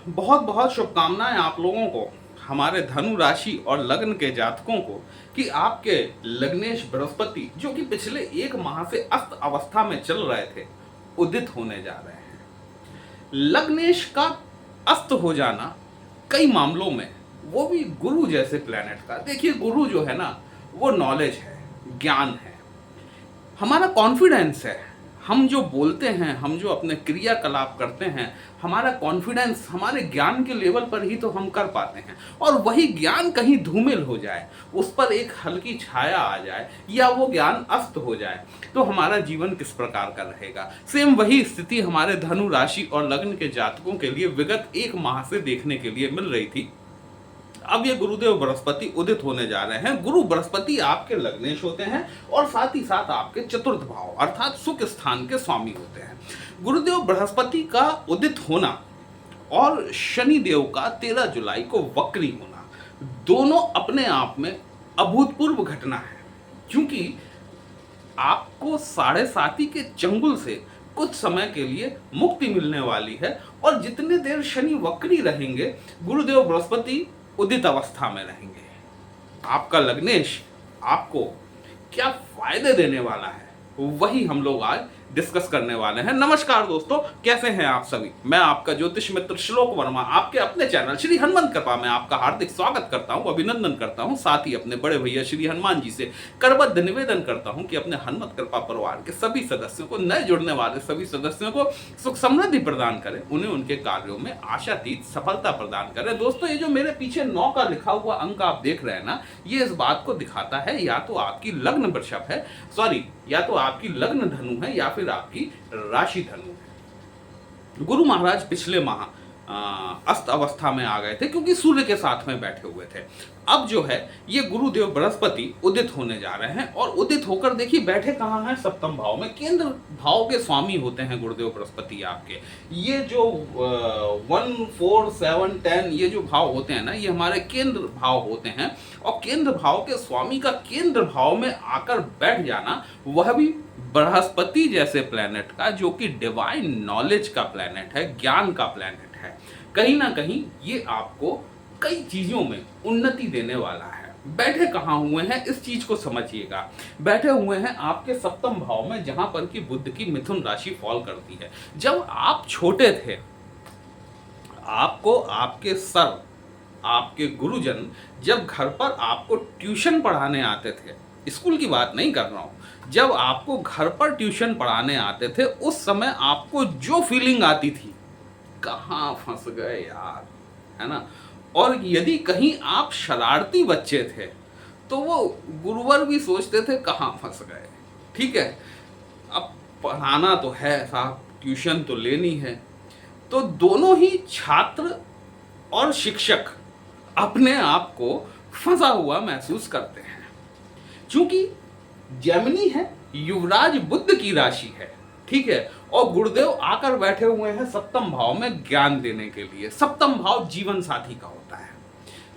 बहुत बहुत शुभकामनाएं आप लोगों को, हमारे धनु राशि और लग्न के जातकों को, कि आपके लग्नेश बृहस्पति जो कि पिछले एक माह से अस्त अवस्था में चल रहे थे, उदित होने जा रहे हैं। लग्नेश का अस्त हो जाना कई मामलों में, वो भी गुरु जैसे प्लेनेट का। देखिए, गुरु जो है ना, वो नॉलेज है, ज्ञान है, हमारा कॉन्फिडेंस है। हम जो बोलते हैं, हम जो अपने क्रियाकलाप करते हैं, हमारा कॉन्फिडेंस हमारे ज्ञान के लेवल पर ही तो हम कर पाते हैं। और वही ज्ञान कहीं धूमिल हो जाए, उस पर एक हल्की छाया आ जाए, या वो ज्ञान अस्त हो जाए, तो हमारा जीवन किस प्रकार का रहेगा। सेम वही स्थिति हमारे धनु राशि और लग्न के जातकों के लिए विगत एक माह से देखने के लिए मिल रही थी। अब ये गुरुदेव बृहस्पति उदित होने जा रहे हैं। गुरु बृहस्पति आपके लग्नेश होते हैं और साथ ही साथ आपके चतुर्थ भाव अर्थात सुख स्थान के स्वामी होते हैं। गुरुदेव बृहस्पति का उदित होना और शनि देव का 13 जुलाई को वक्री होना, दोनों अपने आप में अभूतपूर्व घटना है। क्योंकि आपको 7.5 के चंगुल से कुछ समय के लिए मुक्ति मिलने वाली है, और जितने देर शनि वक्री रहेंगे, गुरुदेव बृहस्पति उदित अवस्था में रहेंगे। आपका लग्नेश आपको क्या फायदे देने वाला है, वही हम लोग आज डिस्कस करने वाले हैं। नमस्कार दोस्तों, कैसे हैं आप सभी। मैं आपका ज्योतिष मित्र श्लोक वर्मा आपके अपने चैनल श्री हनुमंत कृपा में आपका हार्दिक स्वागत करता हूं, अभिनंदन करता हूं। साथ ही अपने बड़े भैया श्री हनुमान जी से करबद्ध निवेदन करता हूं कि अपने हनुमत कृपा परिवार के सभी सदस्यों को, नए जुड़ने वाले सभी सदस्यों को सुख समृद्धि प्रदान करें, उन्हें उनके कार्यों में आशातीत सफलता प्रदान करें। दोस्तों, ये जो मेरे पीछे 9 का लिखा हुआ अंक आप देख रहे हैं ना, ये इस बात को दिखाता है या तो आपकी लग्न वृषभ है, या तो आपकी लग्न धनु है, या फिर आपकी राशि धनु है। गुरु महाराज पिछले माह अस्त अवस्था में आ गए थे, क्योंकि सूर्य के साथ में बैठे हुए थे। अब जो है ये गुरुदेव बृहस्पति उदित होने जा रहे हैं, और उदित होकर देखिए बैठे कहाँ हैं, सप्तम भाव में। केंद्र भाव के स्वामी होते हैं गुरुदेव बृहस्पति आपके। ये जो 1, 4, 7, 10 ये जो भाव होते हैं ना, ये हमारे केंद्र भाव होते हैं। और केंद्र भाव के स्वामी का केंद्र भाव में आकर बैठ जाना, वह भी बृहस्पति जैसे प्लेनेट का, जो कि डिवाइन नॉलेज का प्लेनेट है, ज्ञान का प्लेनेट है। कहीं ना कहीं ये आपको कई चीजों में उन्नति देने वाला है। बैठे कहाँ हुए हैं, इस चीज को समझिएगा। बैठे हुए हैं आपके सप्तम भाव में, जहां पर कि बुध की मिथुन राशि फॉल करती है। जब आप छोटे थे, आपको आपके सर, आपके गुरुजन जब घर पर आपको ट्यूशन पढ़ाने आते थे, स्कूल की बात नहीं कर रहा हूं, जब आपको घर पर ट्यूशन पढ़ाने आते थे, उस समय आपको जो फीलिंग आती थी, कहाँ फंस गए यार, है ना। और यदि कहीं आप शरारती बच्चे थे, तो वो गुरुवर भी सोचते थे कहाँ फंस गए। ठीक है, अब पढ़ाना तो है साहब, ट्यूशन तो लेनी है। तो दोनों ही छात्र और शिक्षक अपने आप को फंसा हुआ महसूस करते हैं, क्योंकि जेमिनी है, युवराज बुध की राशि है। ठीक है, और गुरुदेव आकर बैठे हुए हैं सप्तम भाव में ज्ञान देने के लिए। सप्तम भाव जीवन साथी का होता है,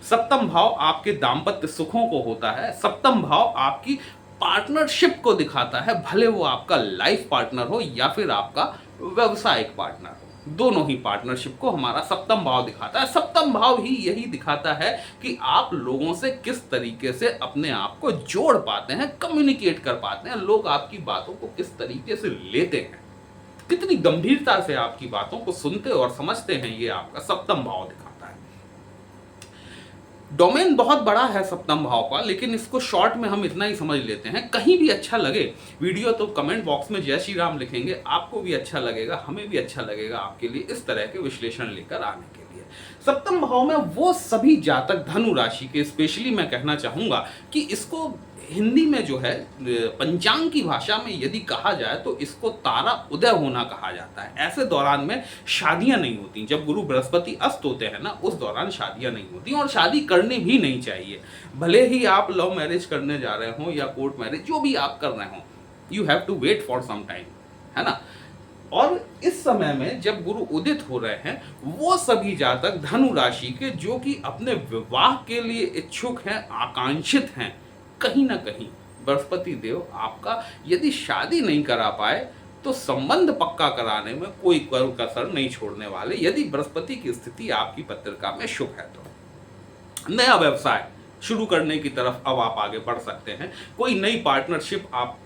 सप्तम भाव आपके दाम्पत्य सुखों को होता है, सप्तम भाव आपकी पार्टनरशिप को दिखाता है, भले वो आपका लाइफ पार्टनर हो या फिर आपका व्यवसायिक पार्टनर हो। दोनों ही पार्टनरशिप को हमारा सप्तम भाव दिखाता है। सप्तम भाव ही यही दिखाता है कि आप लोगों से किस तरीके से अपने आप को जोड़ पाते हैं, कम्युनिकेट कर पाते हैं, लोग आपकी बातों को किस तरीके से लेते हैं, कितनी गंभीरता से आपकी बातों को सुनते और समझते हैं, ये आपका सप्तम भाव दिखाता है। डोमेन बहुत बड़ा है सप्तम भाव का, लेकिन इसको शॉर्ट में हम इतना ही समझ लेते हैं। कहीं भी अच्छा लगे वीडियो तो कमेंट बॉक्स में जय श्री राम लिखेंगे, आपको भी अच्छा लगेगा, हमें भी अच्छा लगेगा आपके लिए इस तरह के विश्लेषण लेकर आने के लिए। सप्तम भाव में वो सभी जातक धनु राशि के, स्पेशली मैं कहना चाहूंगा कि इसको हिंदी में जो है पंचांग की भाषा में यदि कहा जाए तो इसको तारा उदय होना कहा जाता है। ऐसे दौरान में शादियां नहीं होती। जब गुरु बृहस्पति अस्त होते हैं ना, उस दौरान शादियां नहीं होती, और शादी करनी भी नहीं चाहिए। भले ही आप लव मैरिज करने जा रहे हो या कोर्ट मैरिज, जो भी आप कर रहे हो, you have to wait for some time, है ना। और इस समय में जब गुरु उदित हो रहे हैं, वो सभी जातक धनु राशि के जो कि अपने विवाह के लिए इच्छुक हैं, आकांक्षित हैं, कहीं ना कहीं बृहस्पति देव आपका यदि शादी नहीं करा पाए तो संबंध पक्का कराने में कोई कसर नहीं छोड़ने वाले, यदि बृहस्पति की स्थिति आपकी पत्रिका में शुभ है तो। नया व्यवसाय शुरू करने की तरफ अब आप आगे बढ़ सकते हैं। कोई नई पार्टनरशिप आप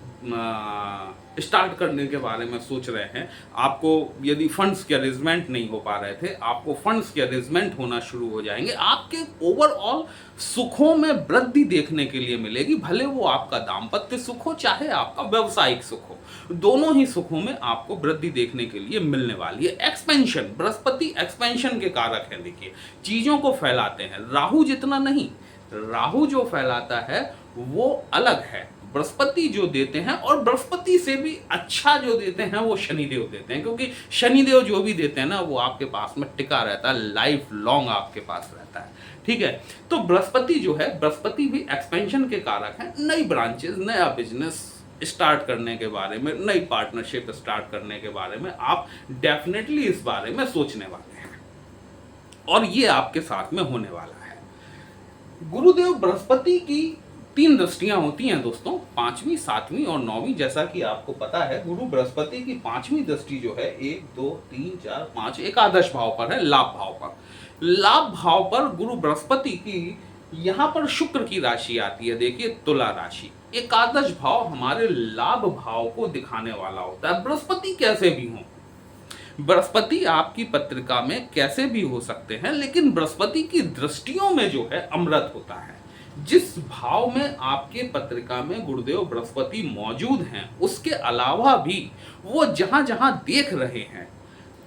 स्टार्ट करने के बारे में सोच रहे हैं। आपको यदि फंड्स के अरेंजमेंट नहीं हो पा रहे थे, आपको फंड्स के अरेंजमेंट होना शुरू हो जाएंगे। आपके ओवरऑल सुखों में वृद्धि देखने के लिए मिलेगी, भले वो आपका दाम्पत्य सुख हो चाहे आपका व्यावसायिक सुख हो, दोनों ही सुखों में आपको वृद्धि देखने के लिए मिलने वाली है। एक्सपेंशन, बृहस्पति एक्सपेंशन के कारक हैं। देखिए, चीजों को फैलाते हैं, राहु जितना नहीं। राहु जो फैलाता है वो अलग है, बृहस्पति जो देते हैं, और बृहस्पति से भी अच्छा जो देते हैं वो शनिदेव देते हैं, क्योंकि शनिदेव जो भी देते हैं ना वो आपके पास में टिका रहता है, लाइफ लॉन्ग आपके पास रहता है। ठीक है, तो बृहस्पति जो है, बृहस्पति भी एक्सपेंशन के कारक हैं। नई ब्रांचेस, नया बिजनेस स्टार्ट करने के बारे में, नई पार्टनरशिप स्टार्ट करने के बारे में आप डेफिनेटली इस बारे में सोचने वाले हैं, और ये आपके साथ में होने वाला है। गुरुदेव बृहस्पति की 3 दृष्टियां होती हैं दोस्तों, 5वीं, 7वीं और 9वीं। जैसा कि आपको पता है, गुरु बृहस्पति की 5वीं दृष्टि जो है 1, 2, 3, 4, 5 एकादश भाव पर है, लाभ भाव पर। लाभ भाव पर गुरु बृहस्पति की यहां पर शुक्र की राशि आती है, देखिए तुला राशि। एकादश भाव हमारे लाभ भाव को दिखाने वाला होता है। बृहस्पति कैसे भी हो, बृहस्पति आपकी पत्रिका में कैसे भी हो सकते हैं, लेकिन बृहस्पति की दृष्टियों में जो है अमृत होता है। जिस भाव में आपके पत्रिका में गुरुदेव बृहस्पति मौजूद हैं, उसके अलावा भी वो जहां जहां देख रहे हैं,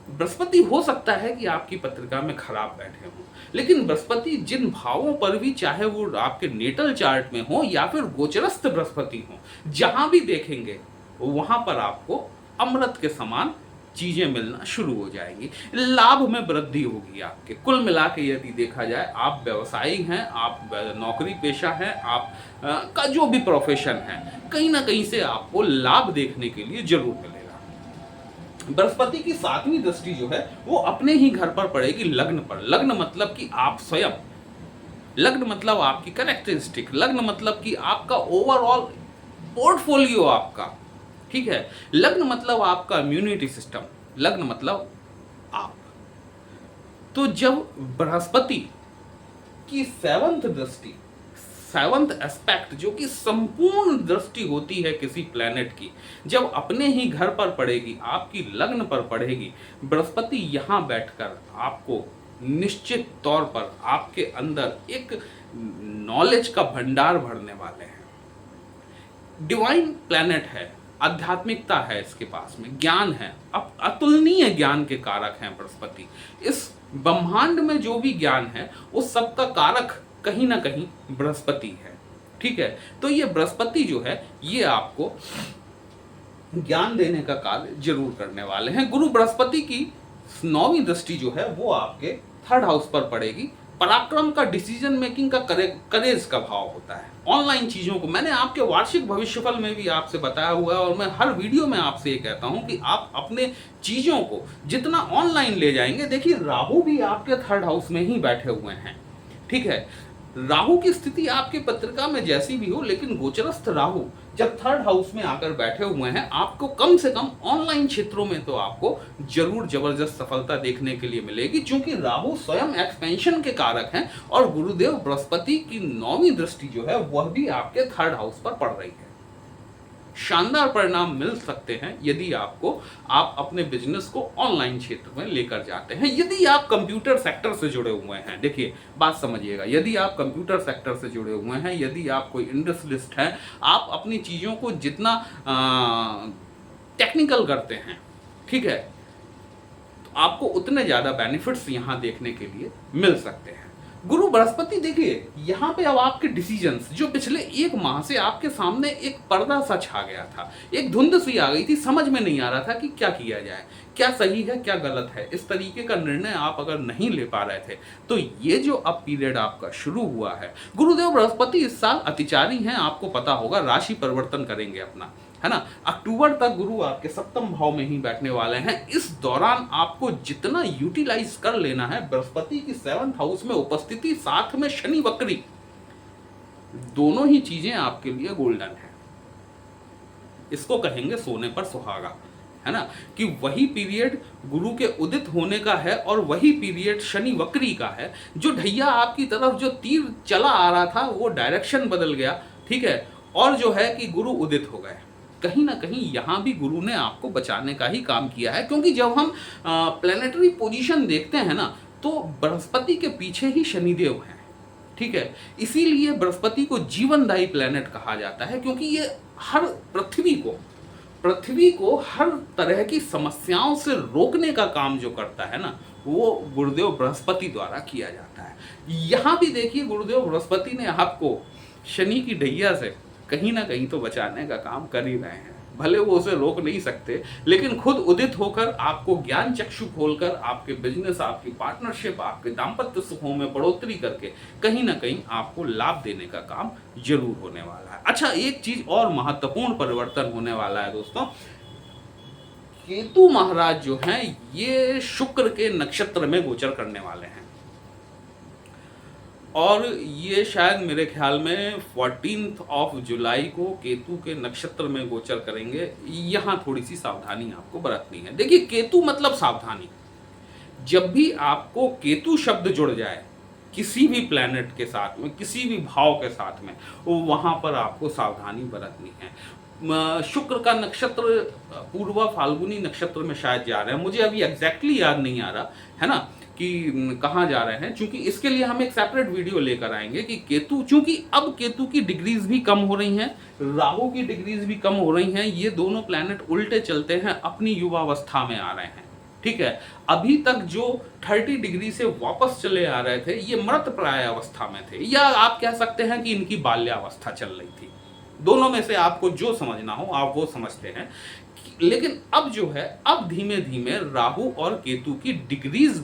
बृहस्पति हो सकता है कि आपकी पत्रिका में खराब बैठे हों, लेकिन बृहस्पति जिन भावों पर भी, चाहे वो आपके नेटल चार्ट में हो या फिर गोचरस्थ बृहस्पति हो, जहां भी देखेंगे वहां पर आपको अमृत के समान चीजें मिलना शुरू हो जाएंगी। लाभ में वृद्धि होगी आपके। कुल मिला के यदि देखा जाए, आप व्यवसायी हैं, आप नौकरी पेशा हैं, आप का जो भी प्रोफेशन है, कहीं ना कहीं से आपको लाभ देखने के लिए जरूर मिलेगा। बृहस्पति की 7वीं दृष्टि जो है वो अपने ही घर पर पड़ेगी, लग्न पर। लग्न मतलब कि आप स्वयं, लग्न मतलब आपकी कैरेक्टरिस्टिक, लग्न मतलब कि आपका ओवरऑल पोर्टफोलियो आपका। ठीक है, लग्न मतलब आपका इम्यूनिटी सिस्टम, लग्न मतलब आप। तो जब बृहस्पति की 7th दृष्टि, 7th एस्पेक्ट, जो कि संपूर्ण दृष्टि होती है किसी प्लेनेट की, जब अपने ही घर पर पड़ेगी, आपकी लग्न पर पड़ेगी, बृहस्पति यहां बैठकर आपको निश्चित तौर पर आपके अंदर एक नॉलेज का भंडार भरने वाले हैं। डिवाइन प्लेनेट है, आध्यात्मिकता है इसके पास में, ज्ञान है, अब अतुलनीय ज्ञान के कारक हैं बृहस्पति। इस ब्रह्मांड में जो भी ज्ञान है उस सब का कारक कहीं ना कहीं बृहस्पति है। ठीक है, तो ये बृहस्पति जो है ये आपको ज्ञान देने का कार्य जरूर करने वाले हैं। गुरु बृहस्पति की 9वीं दृष्टि जो है वो आपके 3rd हाउस पर पड़ेगी। पराक्रम का, डिसीजन मेकिंग का, करेज का भाव होता है। ऑनलाइन चीजों को मैंने आपके वार्षिक भविष्यफल में भी आपसे बताया हुआ है, और मैं हर वीडियो में आपसे ये कहता हूं कि आप अपने चीजों को जितना ऑनलाइन ले जाएंगे, देखिए राहु भी आपके 3rd हाउस में ही बैठे हुए हैं। ठीक है, राहु की स्थिति आपके पत्रिका में जैसी भी हो, लेकिन गोचरस्थ राहु जब 3rd हाउस में आकर बैठे हुए हैं, आपको कम से कम ऑनलाइन क्षेत्रों में तो आपको जरूर जबरदस्त सफलता देखने के लिए मिलेगी, क्योंकि राहु स्वयं एक्सपेंशन के कारक हैं, और गुरुदेव बृहस्पति की 9वीं दृष्टि जो है वह भी आपके 3rd हाउस पर पड़ रही है। शानदार परिणाम मिल सकते हैं यदि आप अपने बिजनेस को ऑनलाइन क्षेत्र में लेकर जाते हैं। यदि आप कंप्यूटर सेक्टर से जुड़े हुए हैं, देखिए बात समझिएगा, यदि आप कंप्यूटर सेक्टर से जुड़े हुए हैं, यदि आप कोई इंडस्ट्रियलिस्ट हैं, आप अपनी चीज़ों को जितना टेक्निकल करते हैं, ठीक है, तो आपको उतने ज़्यादा बेनिफिट्स यहाँ देखने के लिए मिल सकते हैं। गुरु बृहस्पति देखिए यहाँ पे अब आपके डिसीजंस जो पिछले 1 माह से आपके सामने एक पर्दा सा छा गया था, एक धुंध सी आ गई थी, समझ में नहीं आ रहा था कि क्या किया जाए, क्या सही है क्या गलत है। इस तरीके का निर्णय आप अगर नहीं ले पा रहे थे, तो ये जो अब पीरियड आपका शुरू हुआ है, गुरुदेव बृहस्पति इस साल अतिचारी हैं, आपको पता होगा, राशि परिवर्तन करेंगे अपना, है ना। अक्टूबर तक गुरु आपके 7म भाव में ही बैठने वाले हैं। इस दौरान आपको जितना यूटिलाइज कर लेना है, बृहस्पति की 7th हाउस में उपस्थिति, साथ में शनि वक्री, दोनों ही चीजें आपके लिए गोल्डन है। इसको कहेंगे सोने पर सुहागा। है ना, कि वही पीरियड गुरु के उदित होने का है और वही पीरियड शनि वक्री का है। जो ढैया आपकी तरफ जो तीर चला आ रहा था वो डायरेक्शन बदल गया, ठीक है, और जो है कि गुरु उदित हो गए। कहीं ना कहीं यहाँ भी गुरु ने आपको बचाने का ही काम किया है, क्योंकि जब हम प्लेनेटरी पोजीशन देखते हैं ना, तो बृहस्पति के पीछे ही शनिदेव हैं, ठीक है। इसीलिए बृहस्पति को जीवनदायी प्लेनेट कहा जाता है, क्योंकि ये हर पृथ्वी को हर तरह की समस्याओं से रोकने का काम जो करता है ना, वो गुरुदेव बृहस्पति द्वारा किया जाता है। यहाँ भी देखिए गुरुदेव बृहस्पति ने आपको शनि की ढैया से कहीं ना कहीं तो बचाने का काम कर ही रहे हैं। भले वो उसे रोक नहीं सकते, लेकिन खुद उदित होकर आपको ज्ञान चक्षु खोलकर आपके बिजनेस, आपकी पार्टनरशिप, आपके दाम्पत्य सुखों में बढ़ोतरी करके कहीं ना कहीं आपको लाभ देने का काम जरूर होने वाला है। अच्छा, एक चीज और महत्वपूर्ण परिवर्तन होने वाला है दोस्तों। केतु महाराज जो हैं ये शुक्र के नक्षत्र में गोचर करने वाले हैं, और ये शायद मेरे ख्याल में 14 जुलाई को केतु के नक्षत्र में गोचर करेंगे। यहाँ थोड़ी सी सावधानी आपको बरतनी है। देखिए, केतु मतलब सावधानी। जब भी आपको केतु शब्द जुड़ जाए किसी भी प्लैनेट के साथ में, किसी भी भाव के साथ में, वहाँ पर आपको सावधानी बरतनी है। शुक्र का नक्षत्र पूर्वा फाल्गुनी नक्षत्र में शायद जा रहे हैं, मुझे अभी एग्जैक्टली याद नहीं आ रहा है ना कि कहाँ जा रहे हैं, क्योंकि इसके लिए हम एक सेपरेट वीडियो लेकर आएंगे कि केतु, चूंकि अब केतु की डिग्रीज भी कम हो रही हैं, राहु की डिग्रीज भी कम हो रही हैं, ये दोनों प्लैनेट उल्टे चलते हैं, अपनी युवावस्था में आ रहे हैं, ठीक है। अभी तक जो 30 डिग्री से वापस चले आ रहे थे ये मृत प्राय अवस्था में थे, या आप कह सकते हैं कि इनकी बाल्यावस्था चल रही थी। दोनों में से आपको जो समझना हो आप वो समझते हैं। लेकिन अब जो है, अब धीमे धीमे राहु और केतु की डिग्रीज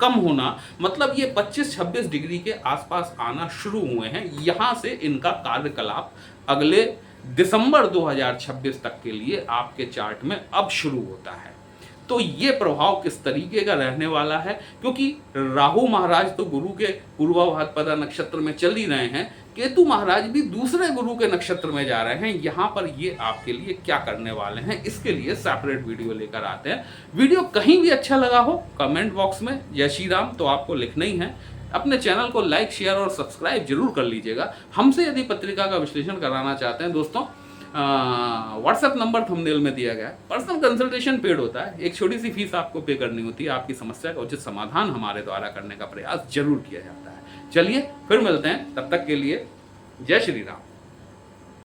कम होना, मतलब ये 25-26 डिग्री के आसपास आना शुरू हुए हैं। यहाँ से इनका कार्यकलाप अगले दिसंबर 2026 तक के लिए आपके चार्ट में अब शुरू होता है। तो ये प्रभाव किस तरीके का रहने वाला है, क्योंकि राहु महाराज तो गुरु के पूर्वा भाद्रपदा नक्षत्र में चल ही रहे हैं, केतु महाराज भी दूसरे गुरु के नक्षत्र में जा रहे हैं। यहाँ पर ये आपके लिए क्या करने वाले हैं, इसके लिए सेपरेट वीडियो लेकर आते हैं। वीडियो कहीं भी अच्छा लगा हो कमेंट बॉक्स में जय श्री राम तो आपको लिखना ही है। अपने चैनल को लाइक, शेयर और सब्सक्राइब जरूर कर लीजिएगा। हमसे यदि पत्रिका का विश्लेषण कराना चाहते हैं दोस्तों, व्हाट्सएप नंबर थंबनेल में दिया गया है। पर्सनल कंसल्टेशन पेड होता है, एक छोटी सी फीस आपको पे करनी होती है। आपकी समस्या का उचित समाधान हमारे द्वारा करने का प्रयास जरूर किया जाता है। चलिए फिर मिलते हैं, तब तक के लिए जय श्री राम।